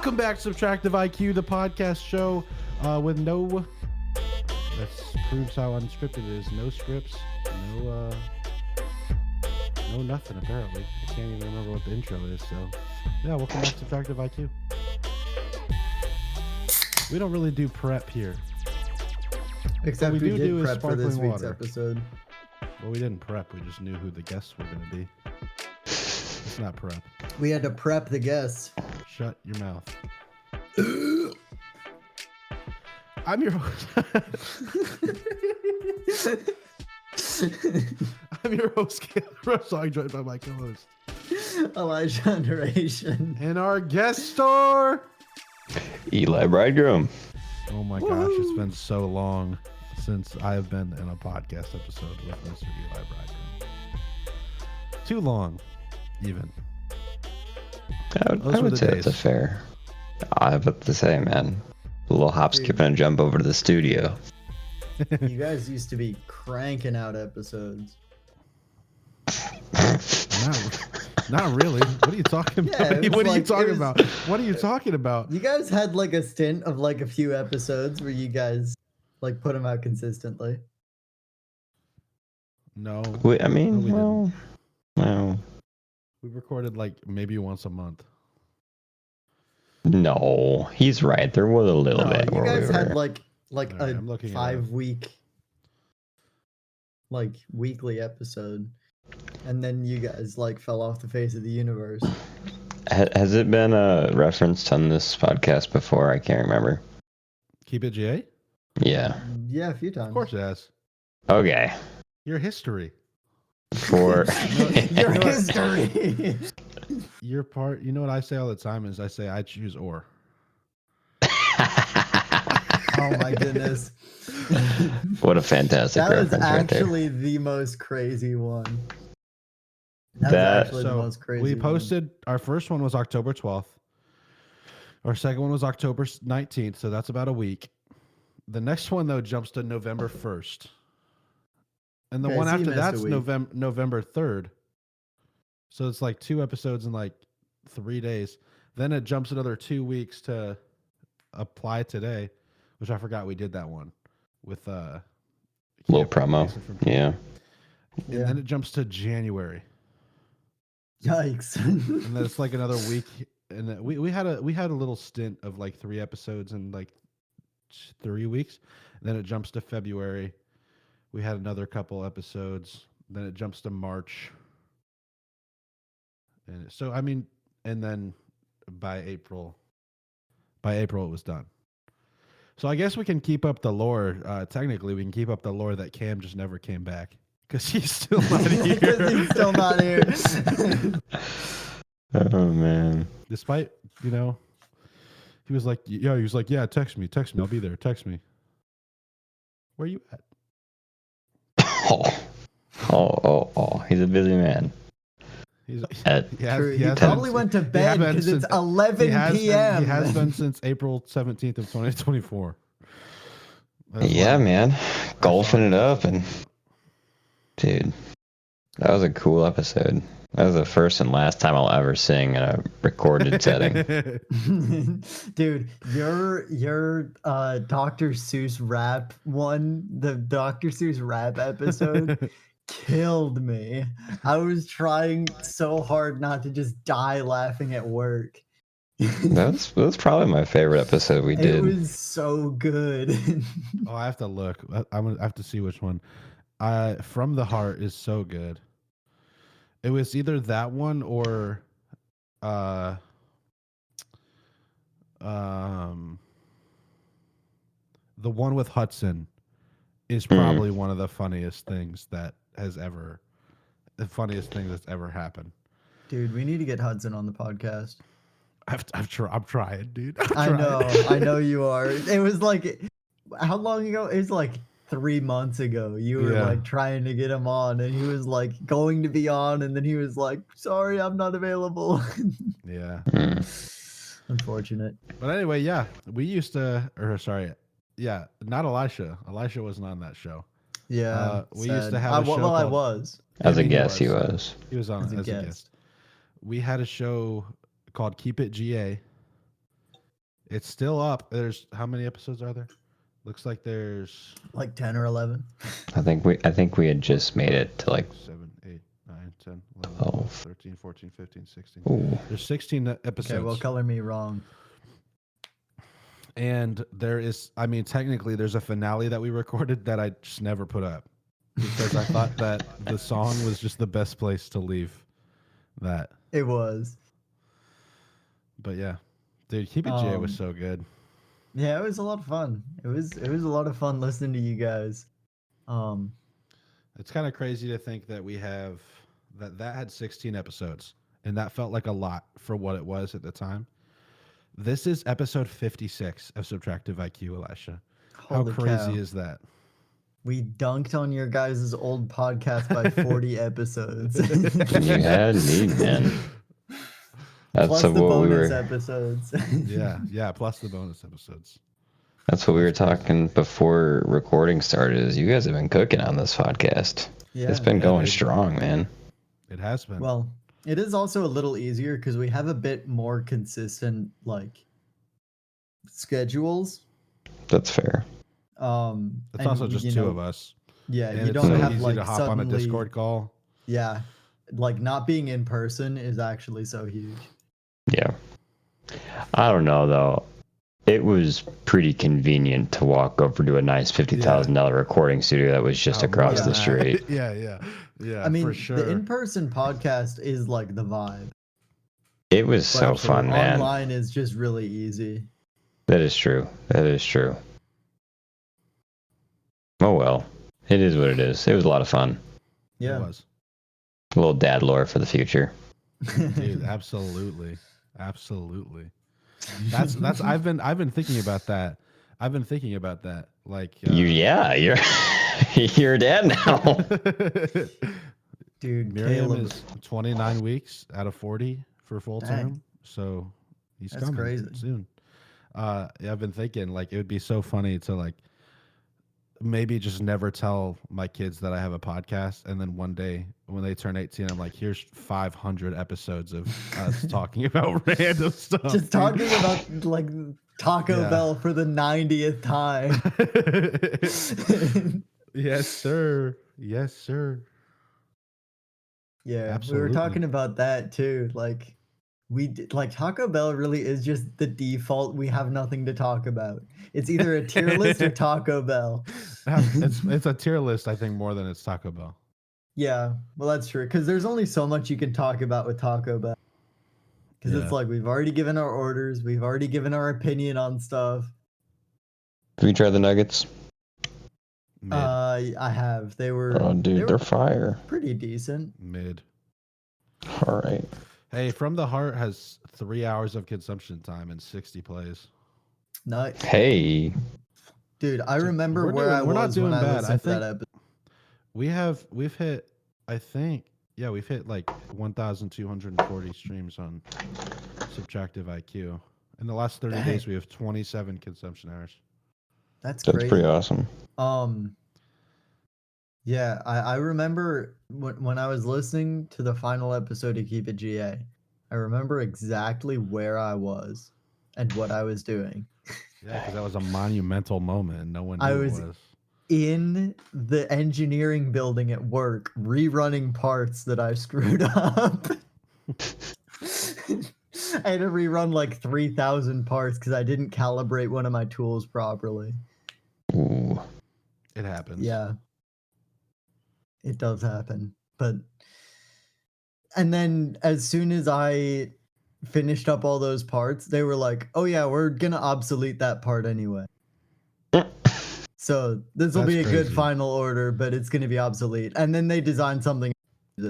Welcome back to Subtractive IQ, the podcast show with no... That proves how unscripted it is. No scripts, no nothing, apparently. I can't even remember what the intro is, so... Yeah, welcome back to Subtractive IQ. We don't really do prep here. Except we did prep for this week's water. episode. Well, we didn't prep. We just knew who the guests were going to be. It's not prep. We had to prep the guests. Shut your mouth. I'm your host. I'm your host, Caleb Russell. I'm joined by my co-host, Elijah Duration. and our guest star, Eli Bridegroom. Oh my gosh, it's been so long since I have been in a podcast episode with Mr. Eli Bridegroom. Too long, even. I would say it's a fair. I have to say, man, a little hop, skip, and a jump over to the studio. You guys used to be cranking out episodes. Not really. What are you talking about? What are you talking about? What are you talking about? You guys had like a stint of like a few episodes where you guys like put them out consistently. No. We recorded like maybe once a month. No, he's right. There was a little bit. You guys had like right, a 5-week like weekly episode, and then you guys like fell off the face of the universe. Has it been referenced on this podcast before? I can't remember. Keep it GA? Yeah. Yeah, a few times. Of course it has. Okay. Your history. For Your history. Your part. You know what I say all the time is I choose or. Oh my goodness. What a fantastic That was reference right there. actually the most crazy one. That was actually the most crazy we posted, our first one was October 12th. Our second one was October 19th, so that's about a week. The next one, though, jumps to November 1st. And the one after that's November 3rd. So it's like 2 episodes in like 3 days. Then it jumps another 2 weeks to apply today, which I forgot we did that one with little promo. Yeah. And then it jumps to January. Yikes. And then it's like another week. And then we had a little stint of like 3 episodes in like 3 weeks. And then it jumps to February. We had another couple episodes. Then it jumps to March. And so, I mean, and then by April it was done. So I guess we can keep up the lore. Technically, we can keep up the lore that Cam just never came back because he's still not here. Because he's still not here. Oh, man. Despite, he was like, yeah, text me, I'll be there, text me. Where you at? Oh, he's a busy man. He probably went to bed because it's 11 p.m. He has been since April 17th of 2024. Yeah, man. Golfing it up. And dude, that was a cool episode. That was the first and last time I'll ever sing in a recorded setting. Dude, your Dr. Seuss rap one, the Dr. Seuss rap episode killed me. I was trying so hard not to just die laughing at work. That's probably my favorite episode we did. It was so good. Oh, I have to look. I have to see which one. From the Heart is so good. It was either that one or the one with Hudson is probably one of the funniest things that's ever happened. Dude, we need to get Hudson on the podcast. I'm trying, dude. I know you are. It was like, how long ago? It was like 3 months ago. You were like trying to get him on, and he was like going to be on, and then he was like, sorry, I'm not available. Yeah. Unfortunate. But anyway, yeah, we used to, not Elisha. Elisha wasn't on that show. Yeah. We used to have a show. I was. As a guest, he was. He was on as a guest. We had a show called Keep It GA. It's still up. There's how many episodes are there? Looks like there's Like 10 or 11. I think we had just made it to like 7, 8, 9, 10, 11, 12. 12, 13, 14, 15, 16. Ooh. There's 16 episodes. Okay, well, color me wrong. And there is, I mean, technically there's a finale that we recorded that I just never put up because I thought that the song was just the best place to leave that. It was. But yeah, dude, Keep It J was so good. Yeah, it was a lot of fun. It was a lot of fun listening to you guys. It's kind of crazy to think that we have that had 16 episodes, and that felt like a lot for what it was at the time. This is episode 56 of Subtractive IQ, Elisha. How crazy is that? We dunked on your guys' old podcast by 40 episodes. You had me, man. That's plus the what bonus episodes. yeah, plus the bonus episodes. That's what we were talking before recording started. Is you guys have been cooking on this podcast? Yeah, it's been going strong, man. It has been. Well, it is also a little easier because we have a bit more consistent like schedules. That's fair. It's also just two of us. Yeah, and you don't so have easy like to hop on a Discord call. Yeah, like not being in person is actually so huge. Yeah. I don't know though. It was pretty convenient to walk over to a nice $50,000 recording studio that was just across the street. Yeah. I mean, for sure. the in-person podcast is like the vibe. It was so fun, man. Online is just really easy. That is true. Oh well. It is what it is. It was a lot of fun. Yeah. It was. A little dad lore for the future. Dude, absolutely. That's I've been thinking about that. Like you're you're a dad now. Dude, Miriam Caleb is 29 weeks out of 40 for full term. So he's coming crazy. soon. Yeah, I've been thinking like it would be so funny to like maybe just never tell my kids that I have a podcast, and then one day when they turn 18, I'm like, here's 500 episodes of us talking about random stuff. Just talking about like Taco Bell for the 90th time. Yes, sir. Yeah, absolutely. We were talking about that too. Like Taco Bell really is just the default. We have nothing to talk about. It's either a tier list or Taco Bell. It's a tier list, I think, more than it's Taco Bell. Yeah, well, that's true. Because there's only so much you can talk about with Taco Bell. Because it's like we've already given our orders. We've already given our opinion on stuff. Have you tried the nuggets? Mid. I have. They were. Oh, dude, they're fire. Pretty decent. Mid. All right. Hey, From the Heart has 3 hours of consumption time and 60 plays. Nice. Hey. Dude, I remember where I was when I listened to that episode. We've hit, I think, we've hit like 1,240 streams on Subtractive IQ. In the last 30 days, we have 27 consumption hours. That's crazy. Pretty awesome. Yeah, I remember when I was listening to the final episode of Keep It GA, I remember exactly where I was and what I was doing. Yeah, because that was a monumental moment and no one knew it was. In the engineering building at work, rerunning parts that I screwed up. I had to rerun like 3,000 parts because I didn't calibrate one of my tools properly. Ooh. It happens. Yeah. It does happen. And then as soon as I finished up all those parts, they were like, oh yeah, we're gonna obsolete that part anyway. So this will be a good final order, but it's gonna be obsolete. And then they designed something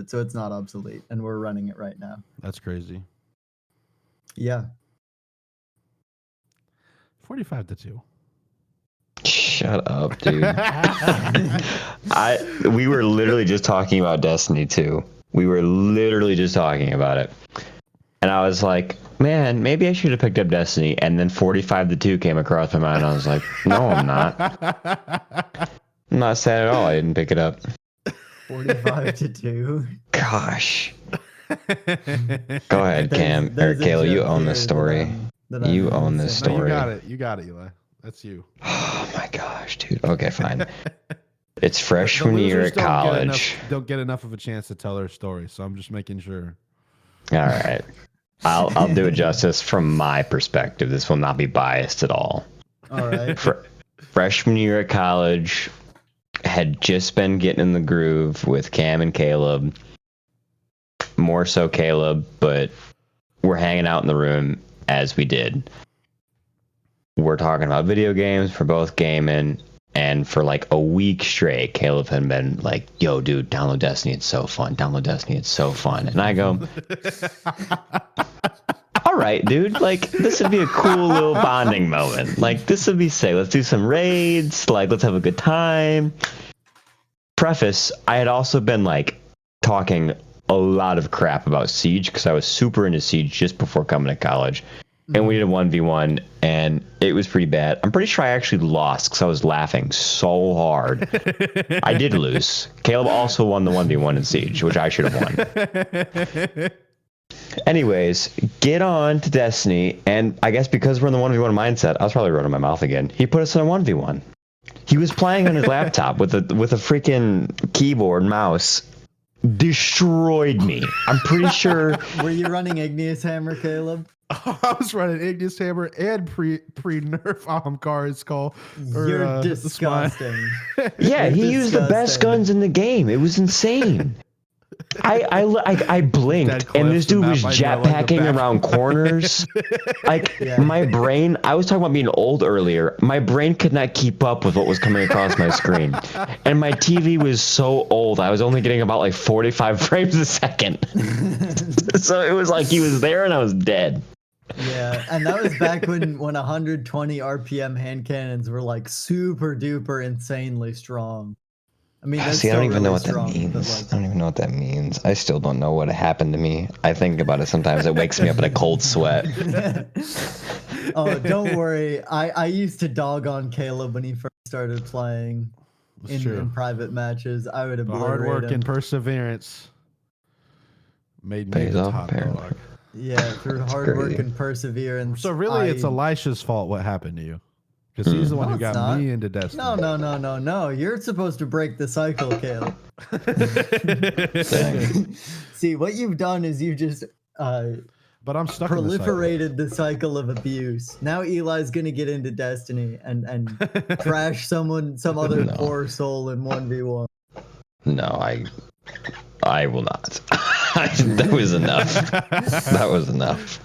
so it's not obsolete, and we're running it right now. That's crazy. Yeah. 45-2. Shut up, dude. We were literally just talking about Destiny 2. We were literally just talking about it. And I was like, man, maybe I should have picked up Destiny. And then 45-2 came across my mind. I was like, no, I'm not. I'm not sad at all. I didn't pick it up. 45-2. Gosh. Go ahead, Cam. Or Kayla, you own this story. that You I'm own this missing. No, story. you got it, Eli. That's you. Oh my gosh, dude. Okay, fine. It's The freshman year losers at college. don't get enough of a chance to tell their story, so I'm just making sure. All right. I'll do it justice from my perspective. This will not be biased at all. All right. Freshman year at college, had just been getting in the groove with Cam and Caleb. More so Caleb, but we're hanging out in the room as we did. We're talking about video games. We're both gaming. And for like a week straight, Caleb had been like, yo, dude, download Destiny. It's so fun. Download Destiny. It's so fun. And I go, all right, dude, like this would be a cool little bonding moment. Like this would be sick. Let's do some raids. Like let's have a good time. Preface, I had also been like talking a lot of crap about Siege because I was super into Siege just before coming to college. And we did a 1v1 and it was pretty bad. I'm pretty sure I actually lost because I was laughing so hard. I did lose. Caleb also won the 1v1 in Siege, which I should have won. Anyways, get on to Destiny, and I guess because we're in the 1v1 mindset, I was probably running my mouth again. He put us in a 1v1. He was playing on his laptop with a freaking keyboard and mouse. Destroyed me. I'm pretty sure. Were you running Igneous Hammer, Caleb? I was running Igneous Hammer and pre nerf Car Skull. You're disgusting. Yeah, he used the best guns in the game. It was insane. I blinked and this dude was jetpacking around corners. Like my brain, I was talking about being old earlier. My brain could not keep up with what was coming across my screen. And my TV was so old, I was only getting about like 45 frames a second. So it was like he was there and I was dead. Yeah, and that was back when 120 RPM hand cannons were like super duper insanely strong. I mean, that's see, I don't even really know what strong, that means. like... I don't even know what that means. I still don't know what happened to me. I think about it sometimes. It wakes me up in a cold sweat. Oh, don't worry. I used to dog on Caleb when he first started playing in private matches. I would obliterate hard work him. and perseverance made me the top dog. Yeah, through hard work and perseverance. So really, it's Elisha's fault what happened to you. Because he's the one who got me into Destiny. No. You're supposed to break the cycle, Caleb. See, what you've done is you just but I'm stuck proliferated the cycle of abuse. Now Eli's gonna get into Destiny and trash some other poor soul in 1v1. No, I will not. That was enough. That was enough.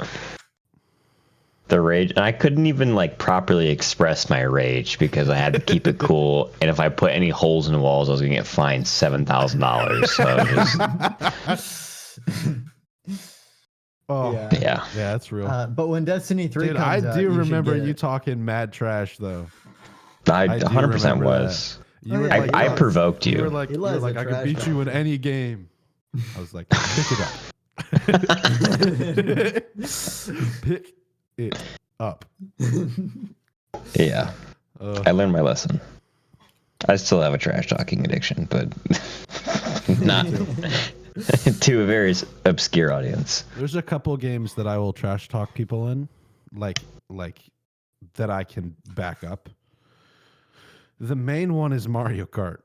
The rage, and I couldn't even like properly express my rage because I had to keep it cool. And if I put any holes in the walls, I was gonna get fined $7,000. So yeah, that's real. But when Destiny 3 comes out, I do remember you talking mad trash though. I 100% was. I provoked you. You were like I could beat you in any game. I was like, pick it up. Pick it up. Yeah. I learned my lesson. I still have a trash talking addiction, but not to a very obscure audience. There's a couple games that I will trash talk people in, like that I can back up. The main one is Mario Kart.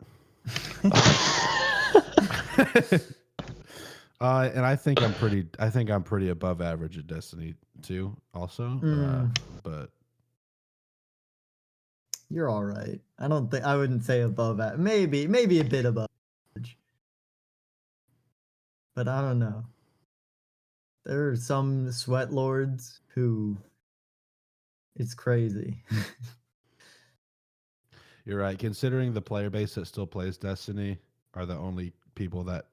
And I think I'm pretty above average at Destiny 2 also. But you're all right. I wouldn't say above average. Maybe a bit above average. But I don't know. There are some sweat lords who it's crazy. You're right. Considering the player base that still plays Destiny are the only people that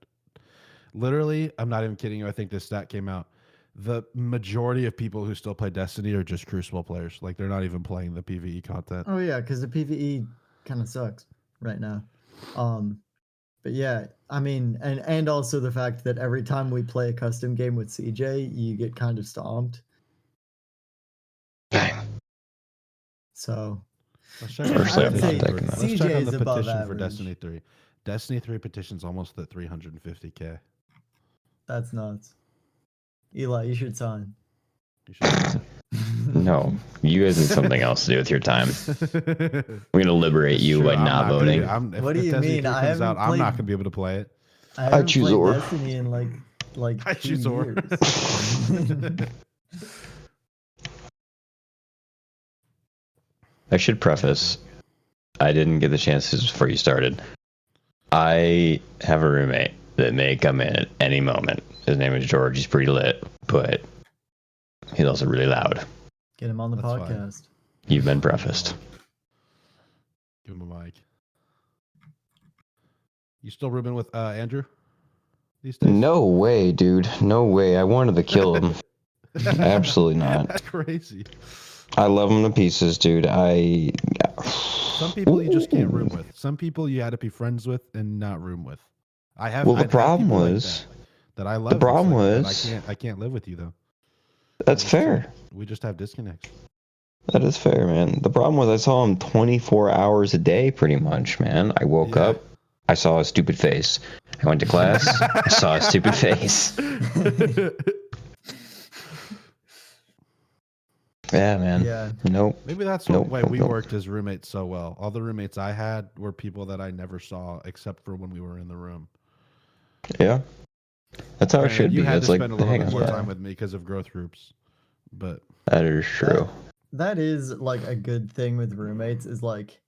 literally, I'm not even kidding you. I think this stat came out. The majority of people who still play Destiny are just Crucible players. Like they're not even playing the PvE content. Oh yeah, because the PvE kind of sucks right now. But yeah, I mean, and also the fact that every time we play a custom game with CJ, you get kind of stomped. So let's check on the petition for Destiny 3. Destiny 3 petition's almost at 350K. That's nuts. Eli, you should sign. You should sign. No, you guys need something else to do with your time. We're gonna liberate It's you true, by I'm not gonna voting. if What do you Destiny mean? 3 I comes out, haven't I'm not played- gonna be able to play it. I haven't choose played Or. Destiny in like I 2 choose Or. years. I should preface, I didn't get the chances before you started. I have a roommate that may come in at any moment. His name is George. He's pretty lit, but he's also really loud. Get him on the That's fine. podcast. You've been prefaced. Give him a mic. You still rooming with Andrew these days? No way, dude. No way. I wanted to kill him. Absolutely not. That's crazy. I love him to pieces, dude. Some people you just can't room with. Some people you had to be friends with and not room with. Well, the problem was that I love. the problem but was I can't live with you though. that's fair. We just have disconnects. That is fair, man. The problem was I saw him 24 hours a day, pretty much, man. I woke up, I saw his stupid face. I went to class, I saw his stupid face. Yeah, man. Yeah. Nope. Maybe that's why we worked as roommates so well. All the roommates I had were people that I never saw except for when we were in the room. Yeah. That's how it should you be. had That's to like spend a the little hang bit more on. time with me because of growth groups, but That is true. That is like a good thing with roommates is like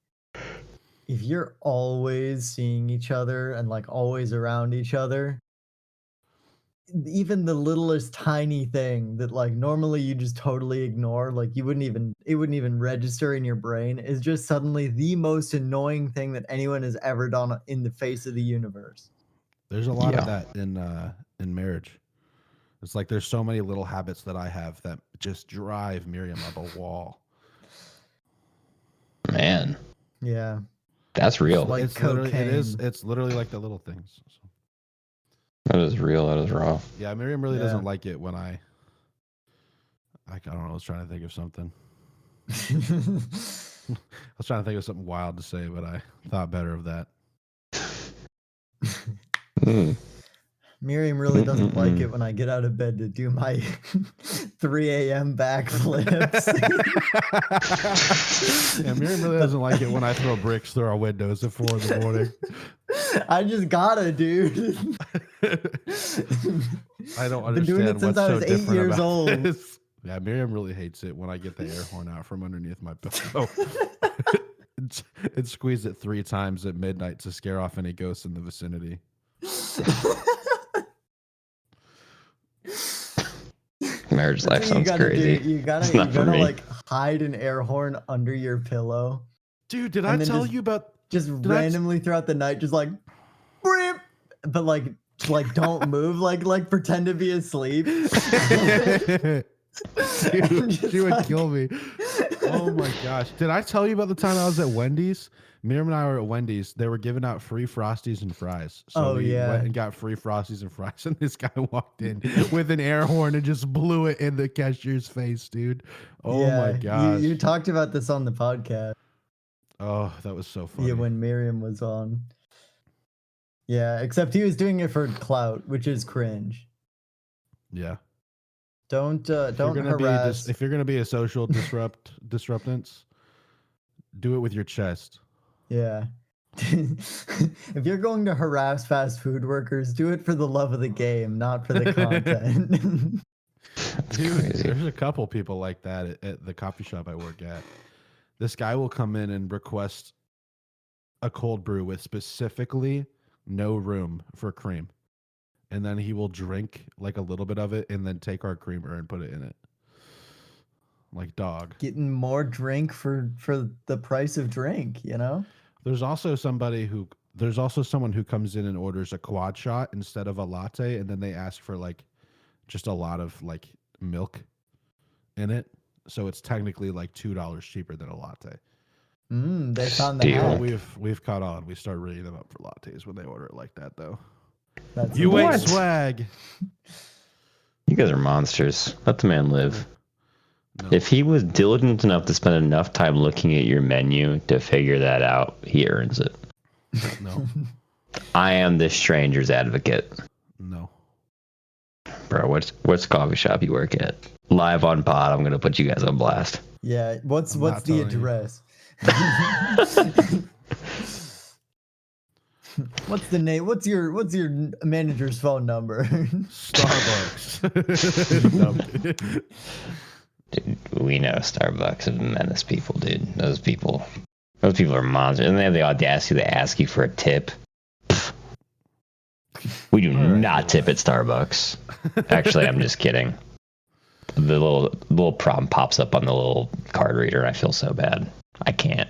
if you're always seeing each other and like always around each other, even the littlest tiny thing that like normally you just totally ignore, like it wouldn't even register in your brain, is just suddenly the most annoying thing that anyone has ever done in the face of the universe. there's a lot of that in marriage. It's like there's so many little habits that I have that just drive Miriam up a wall. Man, Yeah. that's real. Like It's literally cocaine. it's literally like the little things. So, That is real. That is raw. yeah, Miriam really Yeah. doesn't like it when I don't know, I was trying to think of something. I was trying to think of something wild to say, but I thought better of that. Miriam really doesn't like it when I get out of bed to do my 3 a.m. backflips. Yeah, Miriam really doesn't like it when I throw bricks through our windows at 4 in the morning. I just gotta, dude. I don't Been doing understand it since what's I so was 8 different years about old. this. Yeah, Miriam really hates it when I get the air horn out from underneath my pillow. It squeezed it 3 times at midnight to scare off any ghosts in the vicinity. Marriage life sounds crazy. You gotta like hide an air horn under your pillow. Dude, did And I then tell just- you about Just randomly throughout the night, just like, "Brip," but like don't move, like pretend to be asleep. Dude, Just she would like- kill me. Oh my gosh. Did I tell you about the time I was at Wendy's? Miriam and I were at Wendy's. They were giving out free Frosties and fries. So we went and got free Frosties and fries. And this guy walked in with an air horn and just blew it in the cashier's face, dude. Oh my gosh. You talked about this on the podcast. Oh, that was so funny. Yeah, when Miriam was on. Yeah, except he was doing it for clout, which is cringe. Yeah. Don't If you're gonna harass. if you're gonna be a social disruptance, do it with your chest. Yeah. If you're going to harass fast food workers, do it for the love of the game, not for the content. Dude, crazy. there's a couple people like that at the coffee shop I work at. This guy will come in and request a cold brew with specifically no room for cream. And then he will drink like a little bit of it and then take our creamer and put it in it. Like dog. Getting more drink for the price of drink, you know? There's also someone who comes in and orders a quad shot instead of a latte, and then they ask for like just a lot of like milk in it. So it's technically like $2 cheaper than a latte. They found the Steal. hack. We've caught on. We start reading them up for lattes when they order it like that, though. That's You ain't What? swag. You guys are monsters. Let the man live. No. If he was diligent enough to spend enough time looking at your menu to figure that out, he earns it. No. I am this stranger's advocate. No. Bro, what's coffee shop you work at? Live on pod, I'm gonna put you guys on blast. Yeah, what's I'm the not telling you. address? What's the name? What's your manager's phone number? Starbucks. No. Dude, we know Starbucks is menace people, dude. Those people are monsters. And they have the audacity to ask you for a tip. We do not tip at Starbucks. Actually, I'm just kidding. The little problem pops up on the little card reader, and I feel so bad. I can't.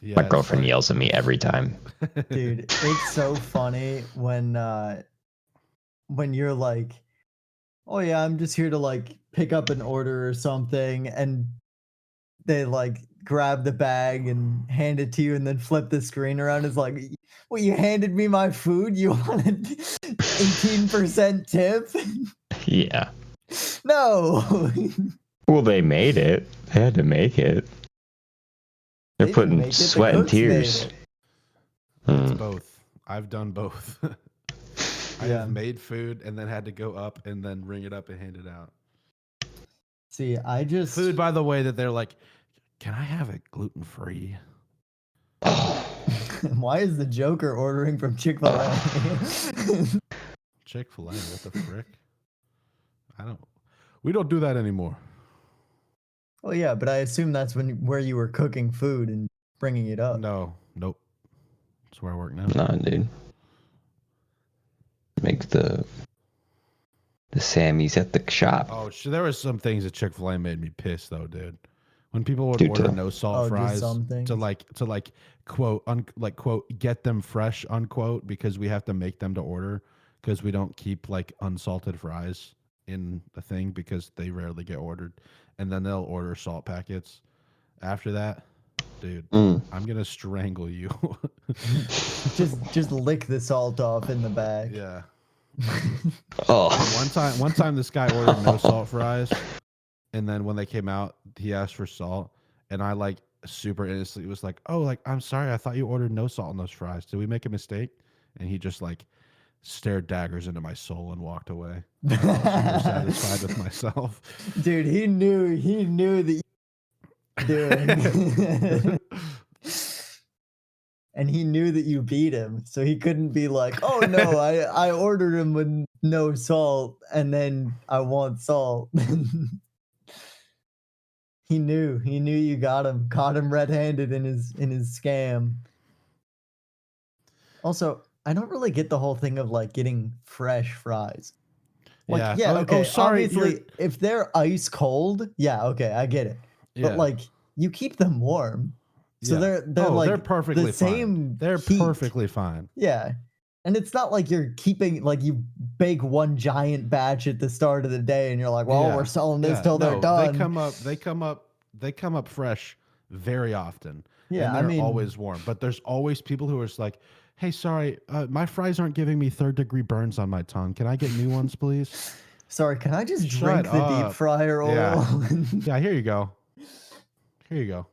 Yeah, My girlfriend yells at me every time. Dude, it's so funny when you're like, oh yeah, I'm just here to like pick up an order or something, and they like grab the bag and hand it to you and then flip the screen around. It's like, well, you handed me my food, you wanted 18% tip? Yeah. No. Well, they made it. They had to make it. They're They didn't putting make it, the sweat and cooks made tears. it. It's both. I've done both. I Yeah. have made food and then had to go up and then ring it up and hand it out. See, I just Food, by the way, that they're like, can I have it gluten-free? Why is the Joker ordering from Chick-fil-A? Chick-fil-A, what the frick? We don't do that anymore. Well, yeah, but I assume that's where you were cooking food and bringing it up. Nope. That's where I work now. Nah, dude. Make the Sammys at the shop. Oh, there was some things at Chick-fil-A made me pissed though, dude. When people would Dude, order too. no salt Oh, just fries some things? to quote quote get them fresh unquote because we have to make them to order because we don't keep like unsalted fries in the thing because they rarely get ordered, and then they'll order salt packets. After that, dude, I'm gonna strangle you. just lick the salt off in the bag. Yeah. Oh, One time this guy ordered no salt fries, and then when they came out, he asked for salt, and I like super innocently was like, "Oh, like I'm sorry, I thought you ordered no salt on those fries. Did we make a mistake?" And he just like stared daggers into my soul and walked away. I felt super satisfied with myself. Dude, he knew that you were doing. And he knew that you beat him, so he couldn't be like, "Oh no, I ordered him with no salt, and then I want salt." He knew you caught him red-handed in his scam. Also, I don't really get the whole thing of like getting fresh fries. Like, yeah, okay. Sorry, obviously, if they're ice cold, yeah, okay, I get it. But like, you keep them warm. So they're like they're perfectly the same fine. They're heat. perfectly fine. Yeah. And it's not like you're keeping like you bake one giant batch at the start of the day and you're like, well, we're selling this till they're done. They come up fresh very often. Yeah, and they're always warm. But there's always people who are just like, hey, sorry, my fries aren't giving me 3rd-degree burns on my tongue. Can I get new ones, please? Sorry, can I just drink the deep fryer oil? Yeah, here you go. Here you go.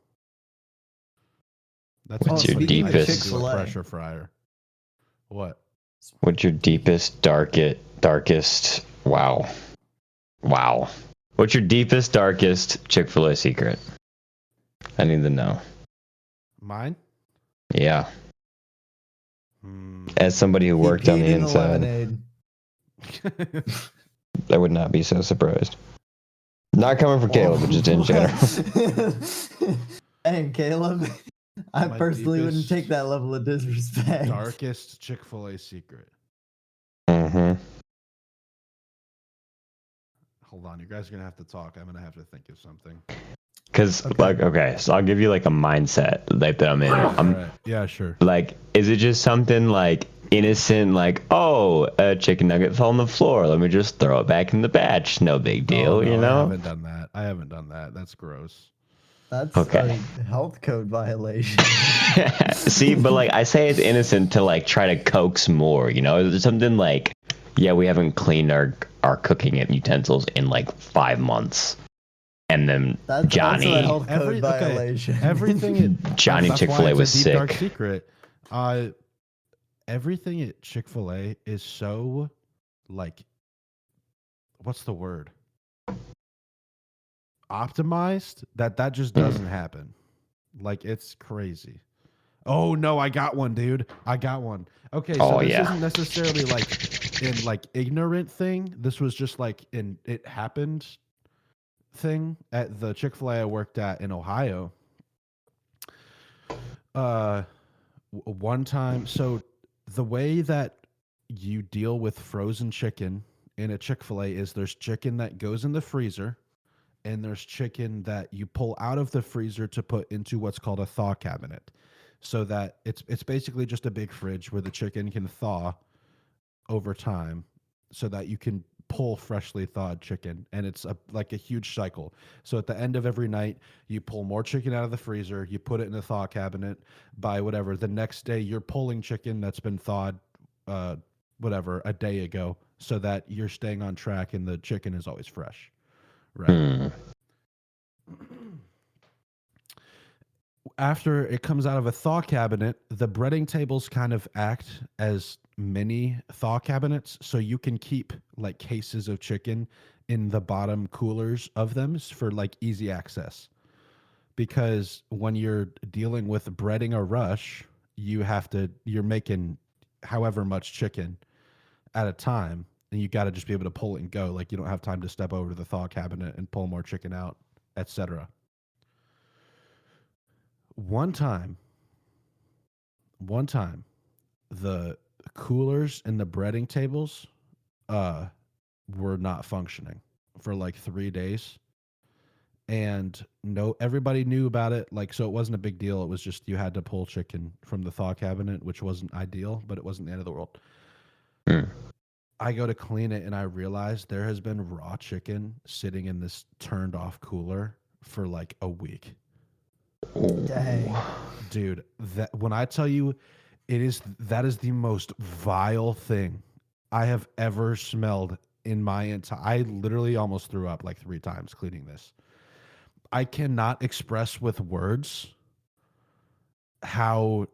That's What's your deepest pressure fryer? What? What's your deepest, darkest? Wow. What's your deepest, darkest Chick-fil-A secret? I need to know. Mine? Yeah. As somebody who worked on the inside, I would not be so surprised. Not coming from Caleb, but just in general. Hey, Caleb. I personally wouldn't take that level of disrespect. Darkest Chick-fil-A secret. Mm-hmm. Hold on, you guys are gonna have to talk. I'm gonna have to think of something. Because, so I'll give you like a mindset that I'm in. Right. Yeah, sure. Like, is it just something like innocent, like, oh, a chicken nugget fell on the floor, let me just throw it back in the batch, no big deal, you know? I haven't done that. That's gross. That's a health code violation. See, but like I say it's innocent to like try to coax more, you know? There's something like, yeah, we haven't cleaned our cooking utensils in like 5 months. And then Johnny, that's a health code violation. Everything Johnny Chick-fil-A was sick. Dark secret. Everything at Chick-fil-A is so like what's the word? Optimized, that just doesn't happen. Like, it's crazy. Oh no, I got one, dude. I got one. Okay, so this isn't necessarily like in like ignorant thing. This was just like in it happened thing at the Chick-fil-A I worked at in Ohio. One time, so the way that you deal with frozen chicken in a Chick-fil-A is there's chicken that goes in the freezer, and there's chicken that you pull out of the freezer to put into what's called a thaw cabinet. So that it's basically just a big fridge where the chicken can thaw over time so that you can pull freshly thawed chicken, and it's like a huge cycle. So at the end of every night, you pull more chicken out of the freezer, you put it in the thaw cabinet. By whatever, the next day you're pulling chicken that's been thawed whatever a day ago, so that you're staying on track and the chicken is always fresh, right? After it comes out of a thaw cabinet, the breading tables kind of act as mini thaw cabinets, so you can keep like cases of chicken in the bottom coolers of them for like easy access. Because when you're dealing with breading a rush, you're making however much chicken at a time, and you got to just be able to pull it and go. Like, you don't have time to step over to the thaw cabinet and pull more chicken out, etc. One time, the coolers and the breading tables were not functioning for like 3 days. And everybody knew about it. Like, so it wasn't a big deal. It was just you had to pull chicken from the thaw cabinet, which wasn't ideal, but it wasn't the end of the world. I go to clean it and I realized there has been raw chicken sitting in this turned off cooler for like a week. Dang. Dude, that when I tell you that is the most vile thing I have ever smelled in my entire. I literally almost threw up like 3 times cleaning this. I cannot express with words how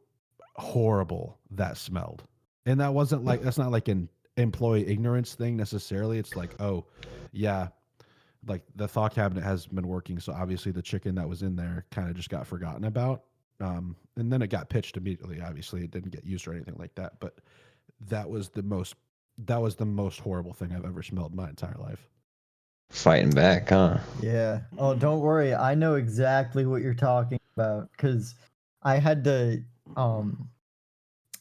horrible that smelled. And that's not like an employee ignorance thing necessarily. It's like, oh yeah, like the thaw cabinet has been working, so obviously the chicken that was in there kind of just got forgotten about. And then it got pitched immediately. Obviously, it didn't get used or anything like that. But that was the most horrible thing I've ever smelled in my entire life. Fighting back, huh? Yeah. Oh, don't worry. I know exactly what you're talking about, because I had to.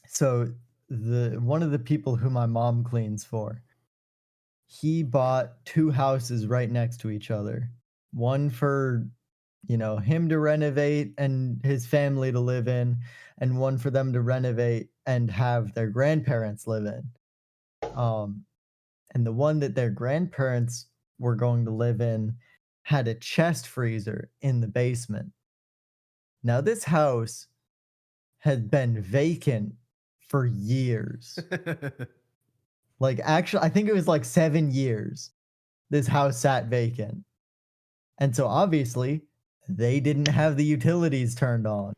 So one of the people who my mom cleans for, he bought 2 houses right next to each other. One for, him to renovate and his family to live in, and one for them to renovate and have their grandparents live in. And the one that their grandparents were going to live in had a chest freezer in the basement. Now, this house had been vacant for years. Like, actually, I think it was like 7 years this house sat vacant. And so obviously they didn't have the utilities turned on.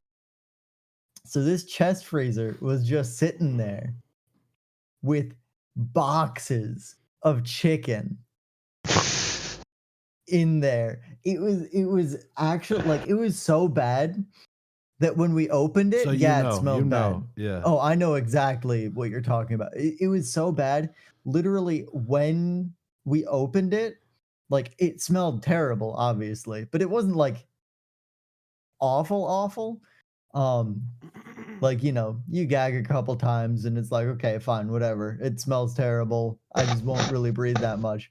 So this chest freezer was just sitting there with boxes of chicken in there. It was actually like, it was so bad that when we opened it, it smelled bad. Yeah. Oh, I know exactly what you're talking about. It was so bad. Literally, when we opened it, like, it smelled terrible, obviously, but it wasn't like awful. Like, you gag a couple times and it's like, okay, fine, whatever. It smells terrible. I just won't really breathe that much.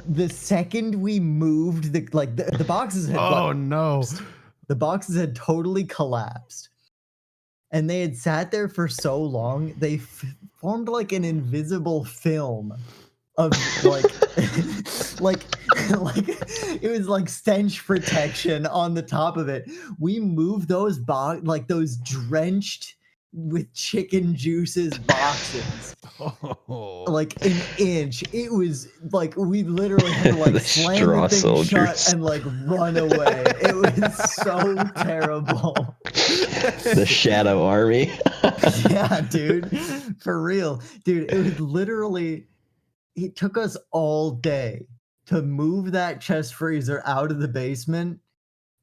The second we moved the boxes had the boxes had totally collapsed, and they had sat there for so long they formed like an invisible film of like like it was like stench protection on the top of it. We moved those those drenched with chicken juices boxes like an inch. It was like we literally had to like slam the thing shut and like run away. It was so terrible. The Shadow Army. Yeah, dude. For real. Dude, it was literally, it took us all day to move that chest freezer out of the basement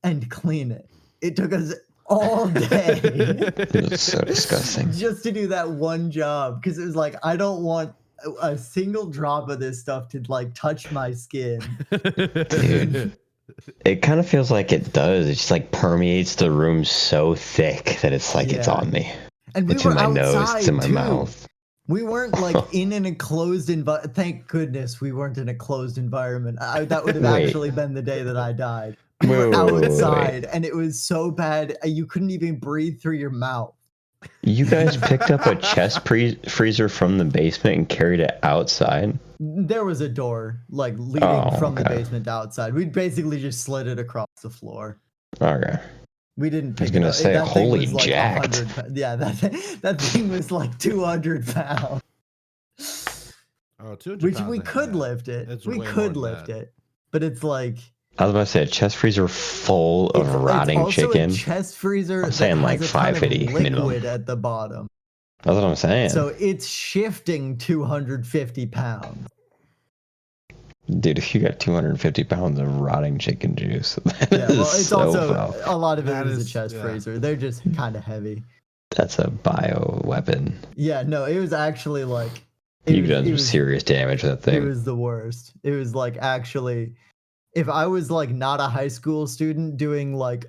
and clean it. It took us all day. It's so disgusting. Just to do that one job. Because it was like, I don't want a single drop of this stuff to like touch my skin. Dude. It kind of feels like it does. It just like permeates the room so thick that it's like it's on me. And we It's were in my nose. It's in outside, my too. mouth. We weren't like in an enclosed environment. Thank goodness we weren't in a closed environment. That would have Wait. actually been the day that I died. We Wait, were wait, wait, wait, wait. outside, and it was so bad you couldn't even breathe through your mouth. You guys picked up a chest freezer from the basement and carried it outside? There was a door like leading Oh, from the okay. basement to outside. We basically just slid it across the floor. Okay. We didn't I was pick it gonna up. say, That thing holy was like jacked. 100. Yeah, that thing was like 200 pounds. Oh, 200 Which pounds we ain't could bad. lift it. It's We way more could than lift that. it, but it's like I was about to say a chest freezer full of rotting it's also chicken. a chest freezer I'm that saying has like a ton of 550 minimum. liquid at the bottom. That's what I'm saying. So it's shifting 250 pounds. Dude, if you got 250 pounds of rotting chicken juice, that Yeah, well, is it's so also rough. a lot of it That is a is- chest yeah. freezer. They're just kind of heavy. That's a bio weapon. Yeah, no, it was actually like You could have some serious damage with that It thing. was the worst. It was like actually, if I was like not a high school student doing like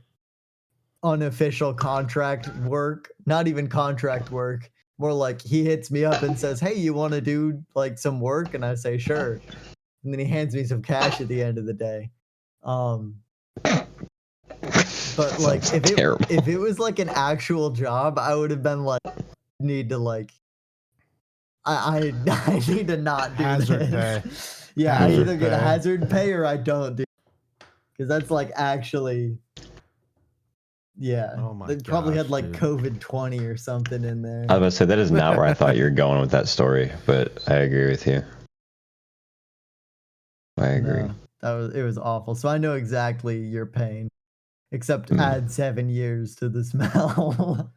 unofficial contract work, not even contract work, more like he hits me up and says, "Hey, you want to do like some work?" And I say, "Sure." And then he hands me some cash at the end of the day. But like Sounds terrible. if it was like an actual job, I would have been like, need to like, I need to not do Hazard this. pay. Yeah, I Hazard either get a pay. hazard pay or I don't do, because that's like actually, yeah. Oh my They probably had gosh, like dude. COVID-20 or something in there. I was about to say that is not where I thought you were going with that story, but I agree with you. I agree. No, it was awful. So I know exactly your pain, except Mm. add 7 years to the smell.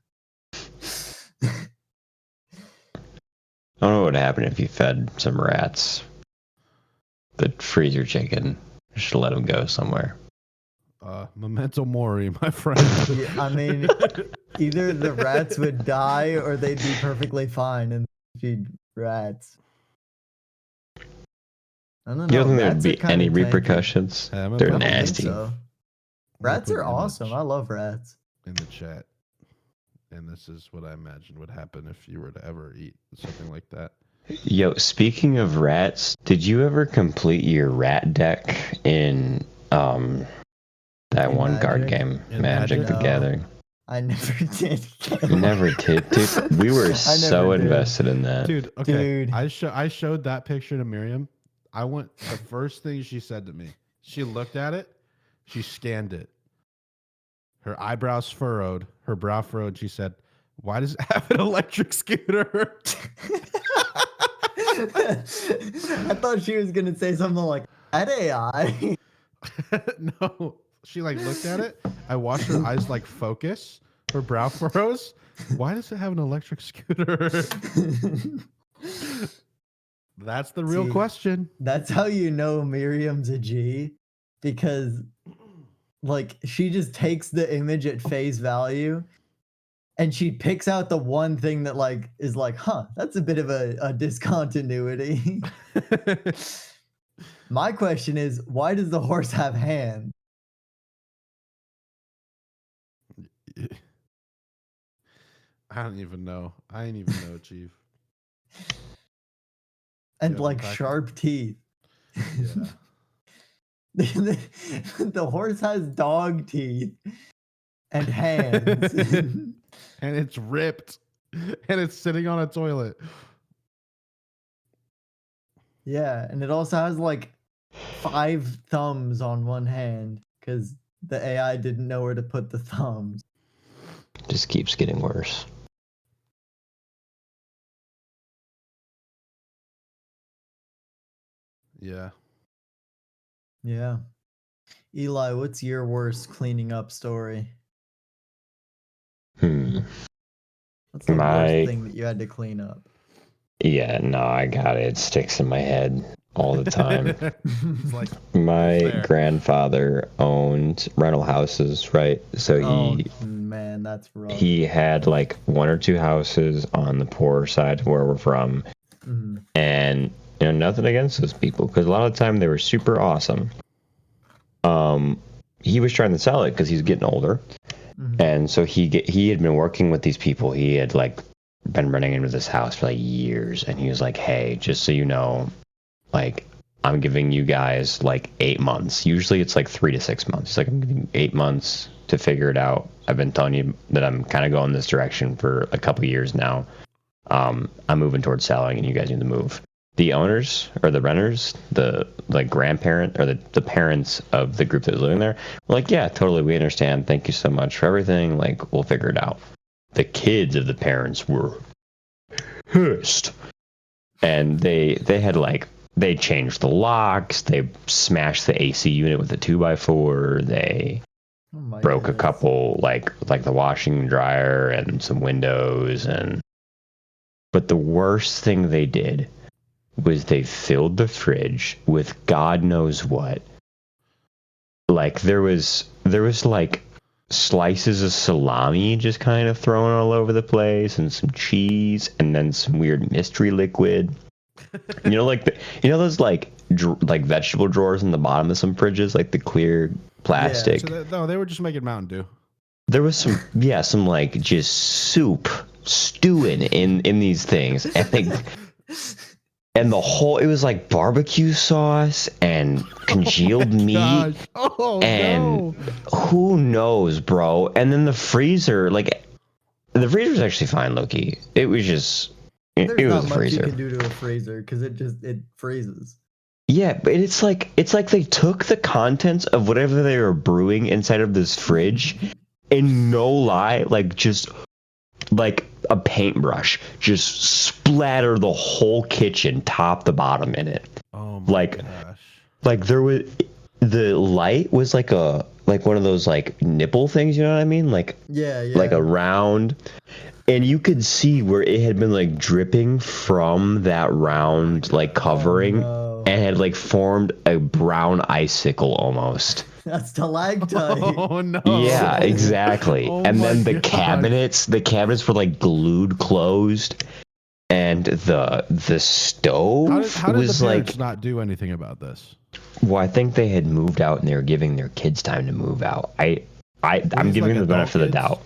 I don't know what would happen if you fed some rats the freezer chicken. Just let them go somewhere. Memento mori, my friend. Yeah, I mean, either the rats would die or they'd be perfectly fine and feed rats. I don't know. You don't think Rats are there'd be kinda any tanky. repercussions? Yeah, I'm They're about I to don't nasty. think so. Rats are awesome. I love rats. In the chat. And this is what I imagine would happen if you were to ever eat something like that. Yo, speaking of rats, did you ever complete your rat deck in that In one card Magic? game, In Magic the No. Gathering? I never did. You never did, dude. We were so did. invested in that. Dude, okay. Dude. I showed that picture to Miriam. The first thing she said to me, she looked at it, she scanned it. Her eyebrows furrowed, her brow furrowed. She said, "Why does it have an electric scooter?" I thought she was gonna say something like that AI. No. She like looked at it. I watched her eyes like focus, her brow furrows. Why does it have an electric scooter? That's the real See, question. That's how you know Miriam's a G, because like she just takes the image at face value and she picks out the one thing that like is like, huh, that's a bit of a discontinuity. My question is, why does the horse have hands? I don't even know. I ain't even know, Chief. And Yeah, like back- sharp teeth. Yeah. The horse has dog teeth and hands. And it's ripped. And it's sitting on a toilet. Yeah, and it also has like 5 thumbs on one hand because the AI didn't know where to put the thumbs. Just keeps getting worse. Yeah. Yeah. Eli, what's your worst cleaning up story? What's the My- worst thing that you had to clean up? Yeah, no, I got it. It sticks in my head all the time. It's like, My Fair. grandfather owned rental houses, right? So Oh man, that's rough. he had like one or two houses on the poorer side of where we're from, Mhm. and nothing against those people because a lot of the time they were super awesome. He was trying to sell it because he's getting older, Mhm. and so he had been working with these people. He had like been running into this house for like years, and he was like, "Hey, just so you know, like I'm giving you guys like 8 months. Usually it's like 3 to 6 months. He's like, I'm giving you 8 months to figure it out. I've been telling you that I'm kind of going this direction for a couple years now. I'm moving towards selling, and you guys need to move." The owners or the renters, the like grandparent or the parents of the group that was living there were like, "Yeah, totally, we understand. Thank you so much for everything. Like, we'll figure it out." The kids of the parents were pissed, and they had like they changed the locks, they smashed the AC unit with a 2x4, they Oh my broke a goodness. couple like the washing and dryer and some windows, but the worst thing they did was they filled the fridge with God knows what. Like there was like slices of salami just kind of thrown all over the place, and some cheese, and then some weird mystery liquid. Like those like like vegetable drawers in the bottom of some fridges, like the clear plastic. so no, they were just making Mountain Dew. There was some like just soup stewing in these things, and the whole, it was like barbecue sauce and congealed meat. Gosh. Oh, and no. who knows, bro? And then the freezer was actually fine, Loki. It was just There's it not was a much you freezer. can do to a freezer because it freezes. Yeah, but it's like they took the contents of whatever they were brewing inside of this fridge, and no lie, like just like a paintbrush, just splatter the whole kitchen, top to bottom, in it. Oh my gosh. Like there was, the light was like one of those like nipple things, you know what I mean? Like Yeah. like a round, and you could see where it had been like dripping from that round like covering, no. and had like formed a brown icicle almost. That's stalactite. Oh no. Yeah, exactly. Oh And my then the gosh. cabinets were like glued closed, and the stove How did was the like, parents not do anything about this? well, I think they had moved out and they were giving their kids time to move out. I'm these, giving like, them the benefit of the adult doubt.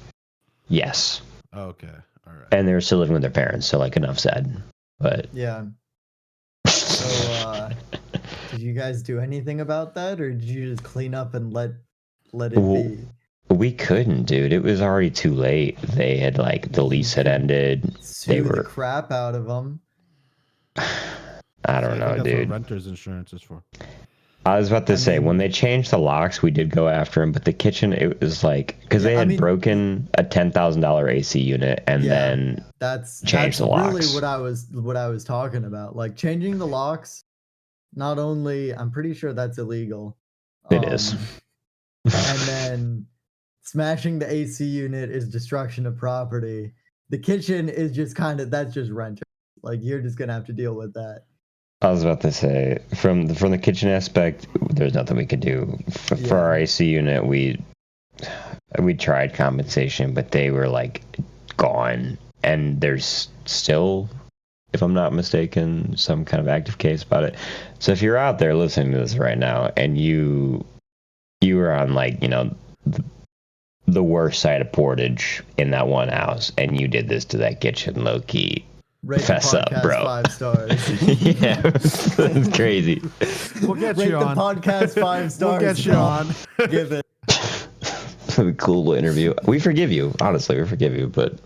Yes. Okay. All right. And they were still living with their parents, so like enough said. But Yeah. So, did you guys do anything about that, or did you just clean up and let it Well, be? we couldn't, dude. It was already too late. They had like the lease had ended. They Sue the were, crap out of them. I don't See, know, think that's dude. what renter's insurance is for. I was about to say, when mean- they changed the locks, we did go after him, but the kitchen, it was like, because Yeah, they I had mean- broken a $10,000 AC unit, and then That's change the really locks. what I was talking about. Like changing the locks. Not only, I'm pretty sure that's illegal. It is. And then smashing the AC unit is destruction of property. The kitchen is just that's just renter. Like you're just gonna have to deal with that. I was about to say, from the kitchen aspect, there's nothing we could do. For our AC unit, we tried compensation, but they were like gone, and there's still, if I'm not mistaken, some kind of active case about it. So if you're out there listening to this right now, and you were on like the worst side of Portage in that one house, and you did this to that kitchen, low key, Rate fess the up, podcast bro. 5 stars. Yeah, it's crazy. We'll get Rate you the on. podcast 5 stars. We'll get you bro. on. Give it. Cool interview. We forgive you, honestly. We forgive you, but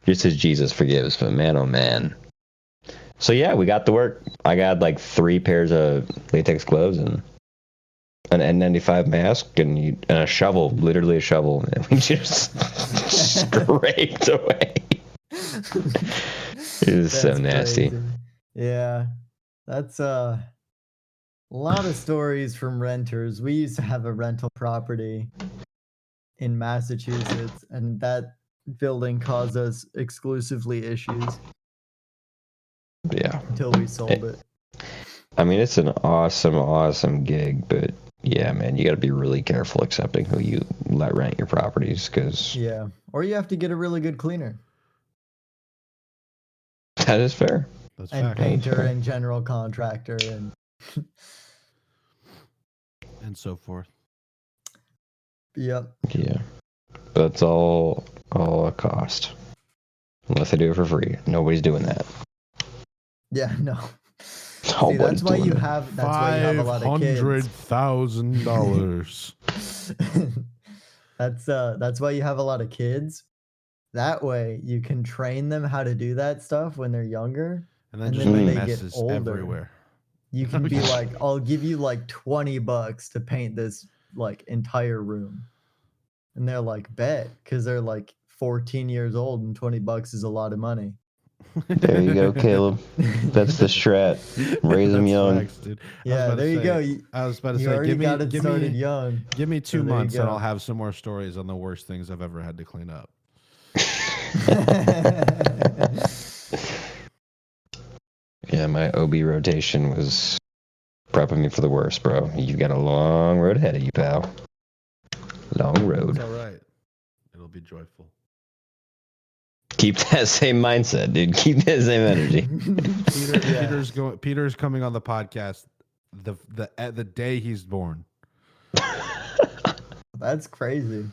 just as Jesus forgives. But man, oh man. So yeah, we got to work. I got like 3 pairs of latex gloves and an N95 mask and a shovel, literally a shovel, and we just scraped away. It was so That's nasty. crazy. Yeah. That's a lot of stories from renters. We used to have a rental property in Massachusetts, and that building caused us exclusively issues Yeah. until we sold it. I mean, it's an awesome gig, but yeah, man, you got to be really careful accepting who you let rent your properties, because Yeah. Or you have to get a really good cleaner that is fair. That's and fact. painter and general contractor and And so forth. yep. Yeah, but it's all a cost. Unless they do it for free, nobody's doing that. Yeah, no. Nobody's See, that's why doing you that. have a lot of kids. $500,000. That's why you have a lot of kids. That way you can train them how to do that stuff when they're younger. And then And just then make when they get messes older, everywhere. you can be like, I'll give you like $20 to paint this like entire room. And they're like, bet, because they're like 14 years old and $20 is a lot of money. There you go, Caleb. That's the strat. Raise them That's young. facts, dude. Yeah, there you go. I was about to You say, already got it started young. Give me 2 So there you months and go. I'll have some more stories on the worst things I've ever had to clean up. Yeah, my OB rotation was prepping me for the worst, bro. You've got a long road ahead of you, pal. Long It's road. all right. It'll be joyful. Keep that same mindset, dude. Keep that same energy. Peter's coming on the podcast the day he's born. That's crazy.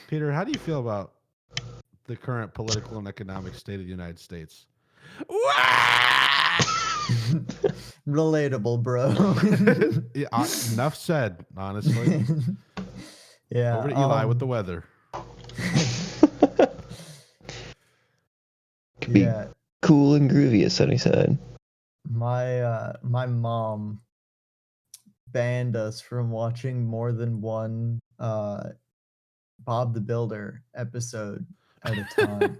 Peter, how do you feel about the current political and economic state of the United States? Relatable, bro. Yeah, enough said, honestly. Yeah. Over to Eli with the weather. Yeah. Cool and groovy, as Sunny said. My mom banned us from watching more than one Bob the Builder episode at a time.